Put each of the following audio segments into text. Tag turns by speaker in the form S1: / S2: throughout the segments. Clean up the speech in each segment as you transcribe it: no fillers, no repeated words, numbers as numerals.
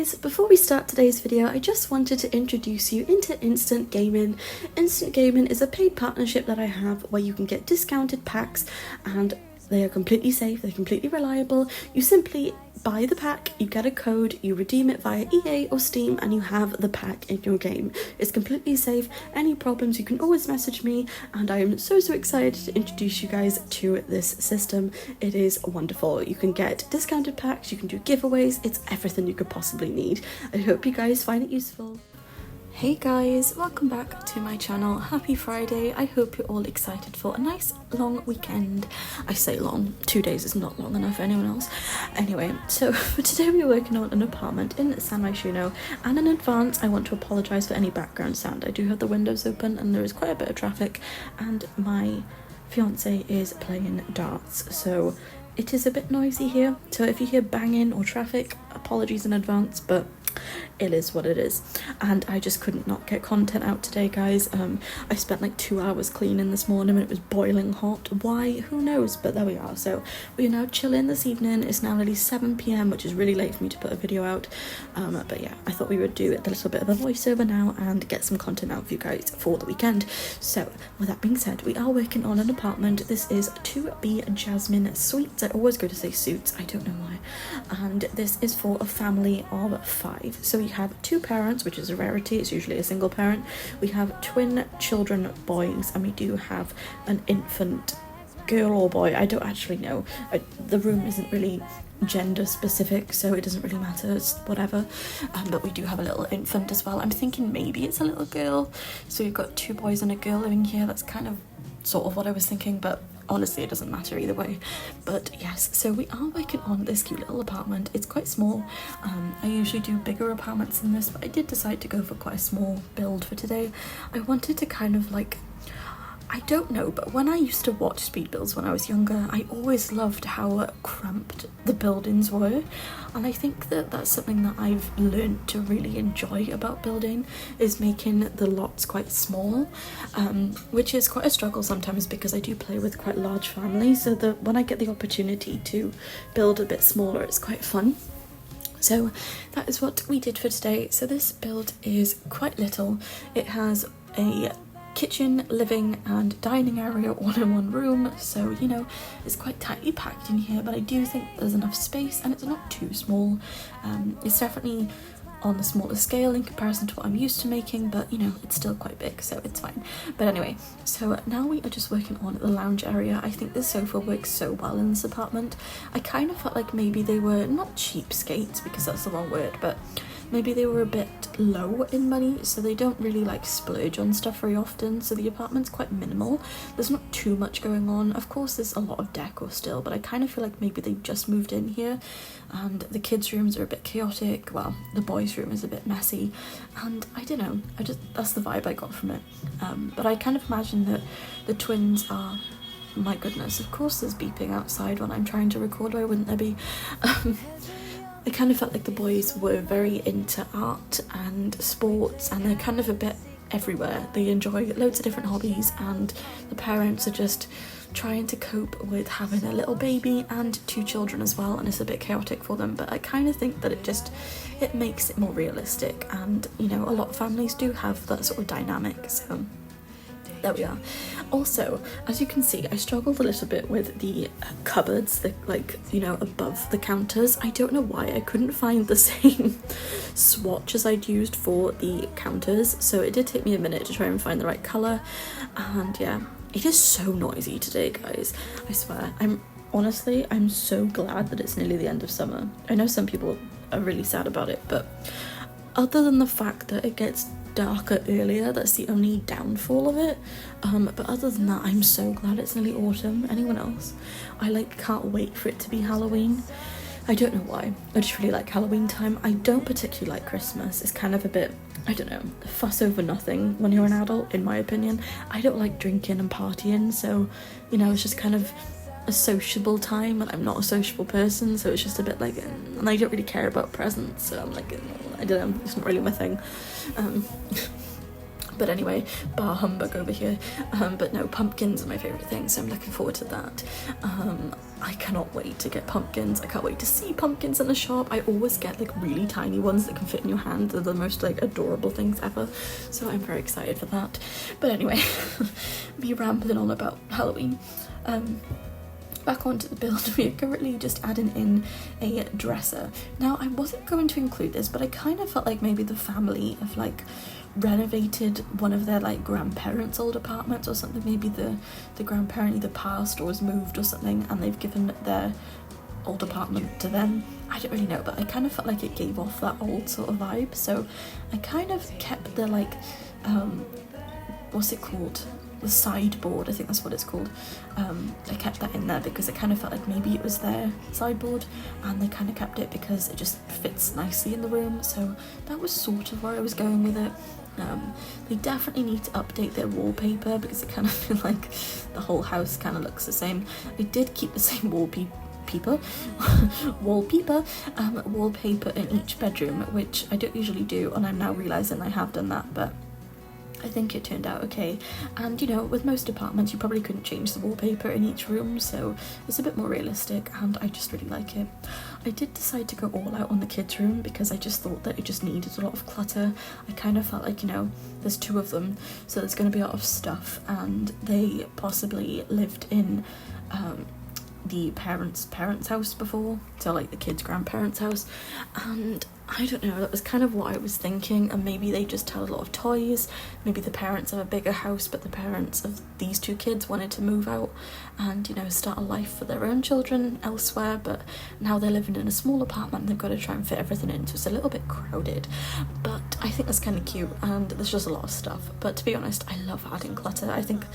S1: guys, before we start today's video, I just wanted to introduce you into Instant Gaming. Instant Gaming is a paid partnership that I have where you can get discounted packs and they are completely safe, they're completely reliable. You simply buy the pack, you get a code, you redeem it via EA or Steam and you have the pack in your game. It's completely safe. Any problems you can always message me, and I am so excited to introduce you guys to this system. It is wonderful. You can get discounted packs, you can do giveaways, it's everything you could possibly need. I hope you guys find it useful. Hey guys, welcome back to my channel. Happy Friday. I hope you're all excited for a nice long weekend. I say long, 2 days is not long enough for anyone else. Anyway, so for today we're working on an apartment in San Myshuno, and in advance I want to apologise for any background sound. I do have the windows open and there is quite a bit of traffic, and my fiance is playing darts, so it is a bit noisy here. So if you hear banging or traffic, apologies in advance, but it is what it is. And I just couldn't not get content out today, guys. I spent like 2 hours cleaning this morning and it was boiling hot. Why? Who knows? But there we are. So we are now chilling this evening. It's now nearly 7 p.m, which is really late for me to put a video out. But yeah, I thought we would do a little bit of a voiceover now and get some content out for you guys for the weekend. So with that being said, we are working on an apartment. This is 2B Jasmine Suites. I always go to say suits, I don't know why. And this is for a family of 5. So we have 2 parents, which is a rarity. It's usually a single parent. We have twin children, boys, and we do have an infant girl or boy. I don't actually know. The room isn't really gender specific, so it doesn't really matter. It's whatever. But we do have a little infant as well. I'm thinking maybe it's a little girl. So you've got 2 boys and a girl living here. That's kind of sort of what I was thinking, but honestly it doesn't matter either way. But yes, so we are working on this cute little apartment. It's quite small. I usually do bigger apartments than this, but I did decide to go for quite a small build for today. I wanted to kind of like, I don't know, but when I used to watch speed builds when I was younger, I always loved how cramped the buildings were, and I think that that's something that I've learned to really enjoy about building, is making the lots quite small, which is quite a struggle sometimes because I do play with quite large families, so that when I get the opportunity to build a bit smaller, it's quite fun. So that is what we did for today. So this build is quite little. It has a kitchen, living and dining area all in one room, so you know it's quite tightly packed in here, but I do think there's enough space and it's not too small. It's definitely on the smaller scale in comparison to what I'm used to making, but you know it's still quite big, so it's fine. But anyway, so now we are just working on the lounge area. I think the sofa works so well in this apartment. I kind of felt like maybe they were not cheapskates, because that's the wrong word, but maybe they were a bit low in money, so they don't really like splurge on stuff very often, so the apartment's quite minimal. There's not too much going on. Of course there's a lot of decor still, but I kind of feel like maybe they've just moved in here and the kids' rooms are a bit chaotic. Well, the boys' room is a bit messy, and I don't know, that's the vibe I got from it. But I kind of imagine that the twins are, my goodness, of course there's beeping outside when I'm trying to record, why wouldn't there be? I kind of felt like the boys were very into art and sports, and they're kind of a bit everywhere. They enjoy loads of different hobbies, and the parents are just trying to cope with having a little baby and 2 children as well, and it's a bit chaotic for them. But I kind of think that it makes it more realistic, and you know, a lot of families do have that sort of dynamic, so there we are. Also, as you can see, I struggled a little bit with the cupboards, like, you know, above the counters. I don't know why I couldn't find the same swatch as I'd used for the counters, so it did take me a minute to try and find the right colour. And yeah, it is so noisy today, guys, I swear. I'm so glad that it's nearly the end of summer. I know some people are really sad about it, but other than the fact that it gets darker earlier, that's the only downfall of it. But other than that, I'm so glad it's nearly autumn. Anyone else? I can't wait for it to be Halloween. I don't know why, I just really like Halloween time. I don't particularly like Christmas. It's kind of a bit, I don't know, fuss over nothing when you're an adult, in my opinion. I don't like drinking and partying, so you know, it's just kind of a sociable time, and I'm not a sociable person, so it's just a bit like, and I don't really care about presents, so I'm like, I don't know, it's not really my thing. But anyway, bar humbug over here. But no, pumpkins are my favourite thing, so I'm looking forward to that. I cannot wait to get pumpkins. I can't wait to see pumpkins in the shop. I always get like really tiny ones that can fit in your hand. They're the most like adorable things ever, so I'm very excited for that. But anyway, me rambling on about Halloween. Back onto the build, we are currently just adding in a dresser. Now, I wasn't going to include this, but I kind of felt like maybe the family have like renovated one of their like grandparents' old apartments or something. Maybe the grandparent either passed or was moved or something, and they've given their old apartment to them. I don't really know, but I kind of felt like it gave off that old sort of vibe, so I kind of kept the like what's it called, the sideboard, I think that's what it's called. I kept that in there because it kind of felt like maybe it was their sideboard, and they kind of kept it because it just fits nicely in the room, so that was sort of where I was going with it. They definitely need to update their wallpaper because it kind of feels like the whole house kind of looks the same. I did keep the same wallpaper in each bedroom, which I don't usually do, and I'm now realising I have done that, but I think it turned out okay. And you know, with most apartments you probably couldn't change the wallpaper in each room, so it's a bit more realistic, and I just really like it. I did decide to go all out on the kids' room because I just thought that it just needed a lot of clutter. I kind of felt like, you know, there's two of them, so there's going to be a lot of stuff, and they possibly lived in the parents' house before, so like the kids' grandparents' house, and I don't know, that was kind of what I was thinking, and maybe they just had a lot of toys. Maybe the parents have a bigger house, but the parents of these two kids wanted to move out and, you know, start a life for their own children elsewhere, but now they're living in a small apartment and they've got to try and fit everything in, so it's a little bit crowded, but I think that's kind of cute, and there's just a lot of stuff. But to be honest, I love adding clutter. I think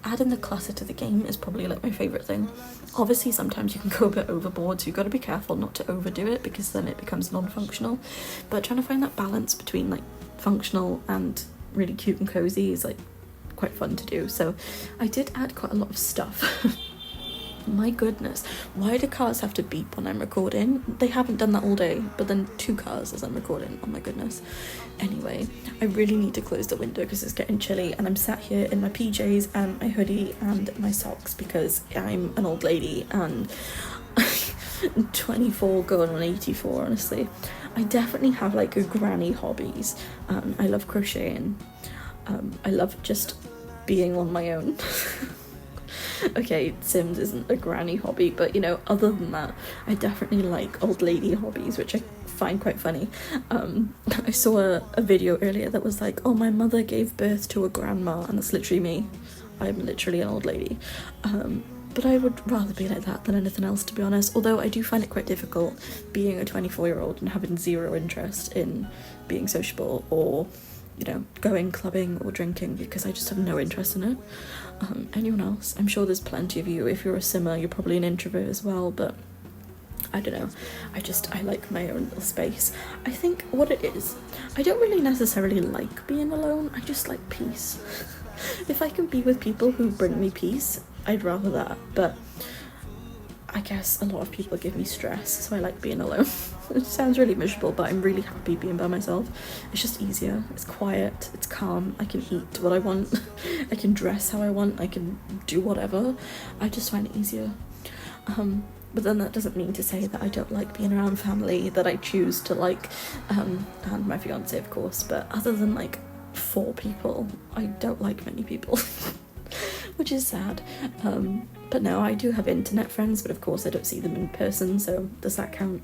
S1: adding the clutter to the game is probably like my favourite thing. Obviously sometimes you can go a bit overboard, so you've got to be careful not to overdo it because then it becomes non-functional, but trying to find that balance between like functional and really cute and cozy is like quite fun to do. So I did add quite a lot of stuff. My goodness, why do cars have to beep when I'm recording? They haven't done that all day, but then 2 cars as I'm recording. Oh my goodness. Anyway, I really need to close the window because it's getting chilly, and I'm sat here in my PJs and my hoodie and my socks because I'm an old lady and 24 going on 84, honestly. I definitely have like a granny hobbies. I love crocheting. I love just being on my own. Okay, Sims isn't a granny hobby, but you know, other than that, I definitely like old lady hobbies, which I find quite funny. I saw a video earlier that was like, oh, my mother gave birth to a grandma, and that's literally me. I'm literally an old lady. But I would rather be like that than anything else, to be honest, although I do find it quite difficult being a 24-year-old and having zero interest in being sociable or, you know, going clubbing or drinking, because I just have no interest in it. Anyone else? I'm sure there's plenty of you. If you're a simmer, you're probably an introvert as well, but I don't know. I like my own little space. I think what it is, I don't really necessarily like being alone, I just like peace. If I can be with people who bring me peace, I'd rather that, but I guess a lot of people give me stress, so I like being alone. It sounds really miserable, but I'm really happy being by myself. It's just easier, it's quiet, it's calm, I can eat what I want, I can dress how I want, I can do whatever. I just find it easier. But then that doesn't mean to say that I don't like being around family that I choose to like, and my fiance of course, but other than like 4 people, I don't like many people. Which is sad. But no, I do have internet friends, but of course I don't see them in person, so does that count?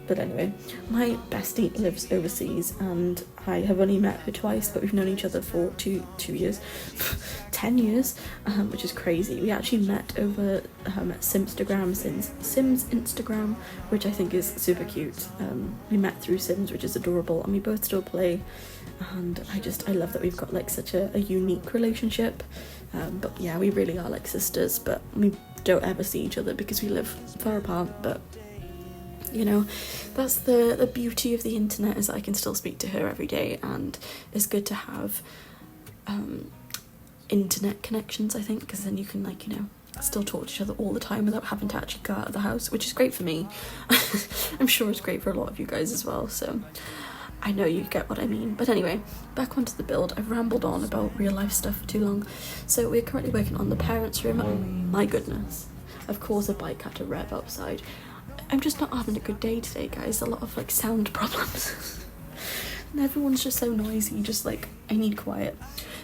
S1: But anyway, my bestie lives overseas and I have only met her twice, but we've known each other for 2 years, 10 years, which is crazy. We actually met over Sims Instagram, which I think is super cute. We met through Sims, which is adorable, and we both still play, and I love that we've got like such a unique relationship. But yeah, we really are like sisters, but we don't ever see each other because we live far apart. But you know, that's the beauty of the internet, is that I can still speak to her every day, and it's good to have internet connections, I think, because then you can, like, you know, still talk to each other all the time without having to actually go out of the house, which is great for me. I'm sure it's great for a lot of you guys as well, so I know you get what I mean. But anyway, back onto the build. I've rambled on about real life stuff for too long. So we're currently working on the parents' room. Oh my goodness. Of course a bike had to rev outside. I'm just not having a good day today, guys. A lot of like sound problems. And everyone's just so noisy, just like, I need quiet.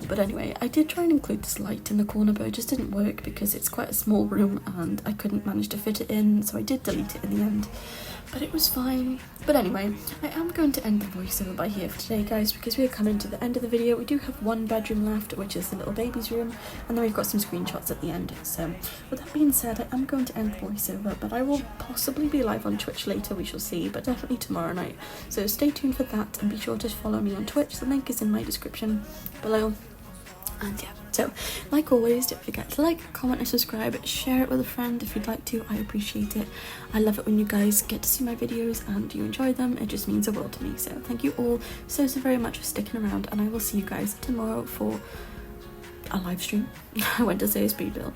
S1: But anyway, I did try and include this light in the corner, but it just didn't work because it's quite a small room and I couldn't manage to fit it in, so I did delete it in the end. But it was fine. But anyway, I am going to end the voiceover by here for today, guys, because we are coming to the end of the video. We do have one bedroom left, which is the little baby's room, and then we've got some screenshots at the end. So with that being said, I am going to end the voiceover, but I will possibly be live on Twitch later, we shall see, but definitely tomorrow night. So stay tuned for that, and be sure to follow me on Twitch. The link is in my description below. And yeah, so like always, don't forget to like, comment and subscribe, share it with a friend if you'd like to. I appreciate it. I love it when you guys get to see my videos and you enjoy them. It just means the world to me. So thank you all so very much for sticking around, and I will see you guys tomorrow for a live stream. I went to say a speed bill.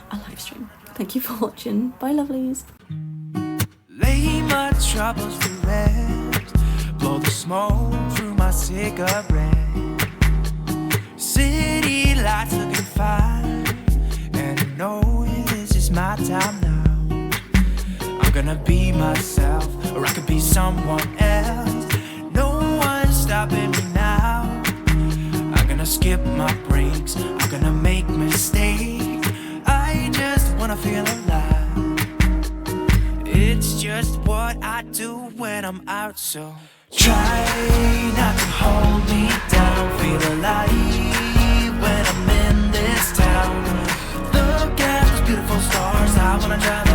S1: A live stream. Thank you for watching. Bye, lovelies.
S2: Lay my troubles to rest, blow the smoke through my cigarette. City lights looking fine, and I know this is my time now. I'm gonna be myself, or I could be someone else. No one's stopping me now. I'm gonna skip my breaks, I'm gonna make mistakes. I just wanna feel alive. It's just what I do when I'm out, so try not to hold me down. Feel alive when I'm in this town. Look at those beautiful stars, I wanna drive